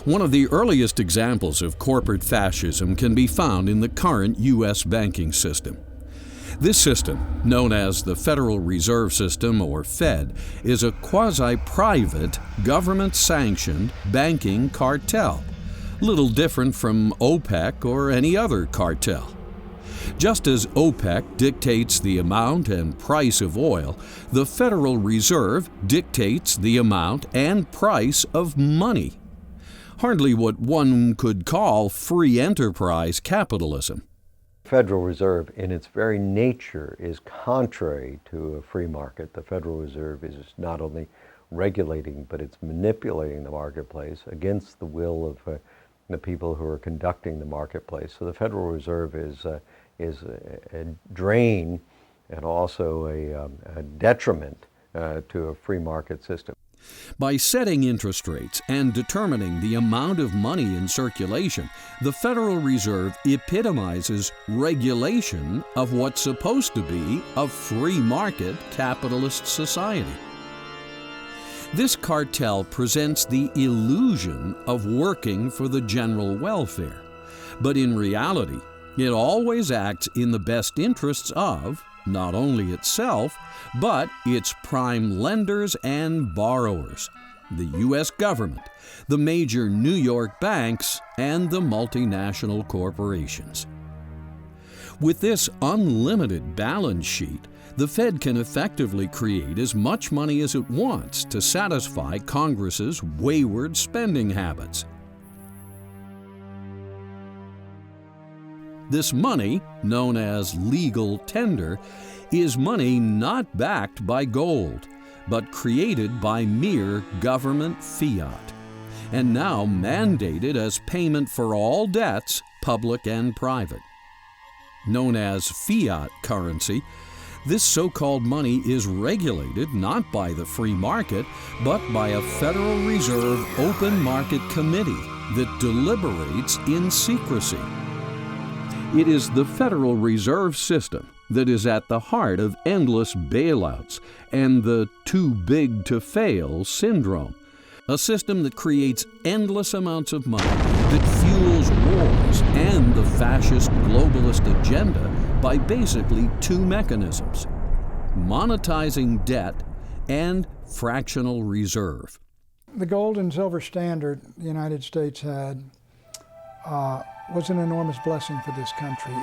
One of the earliest examples of corporate fascism can be found in the current U.S. banking system. This system, known as the Federal Reserve System, or Fed, is a quasi-private, government-sanctioned banking cartel, little different from OPEC or any other cartel. Just as OPEC dictates the amount and price of oil, the Federal Reserve dictates the amount and price of money. Hardly what one could call free enterprise capitalism. The Federal Reserve, in its very nature, is contrary to a free market. The Federal Reserve is not only regulating, but it's manipulating the marketplace against the will of the people who are conducting the marketplace. So the Federal Reserve is a drain and also a detriment to a free market system. By setting interest rates and determining the amount of money in circulation, the Federal Reserve epitomizes regulation of what's supposed to be a free market capitalist society. This cartel presents the illusion of working for the general welfare, but in reality, it always acts in the best interests of not only itself, but its prime lenders and borrowers, the U.S. government, the major New York banks, and the multinational corporations. With this unlimited balance sheet, the Fed can effectively create as much money as it wants to satisfy Congress's wayward spending habits. This money, known as legal tender, is money not backed by gold, but created by mere government fiat, and now mandated as payment for all debts, public and private. Known as fiat currency, this so-called money is regulated not by the free market, but by a Federal Reserve open market committee that deliberates in secrecy. It is the Federal Reserve System that is at the heart of endless bailouts and the too-big-to-fail syndrome, a system that creates endless amounts of money that fuels wars and the fascist globalist agenda by basically two mechanisms: monetizing debt and fractional reserve. The gold and silver standard the United States had was an enormous blessing for this country.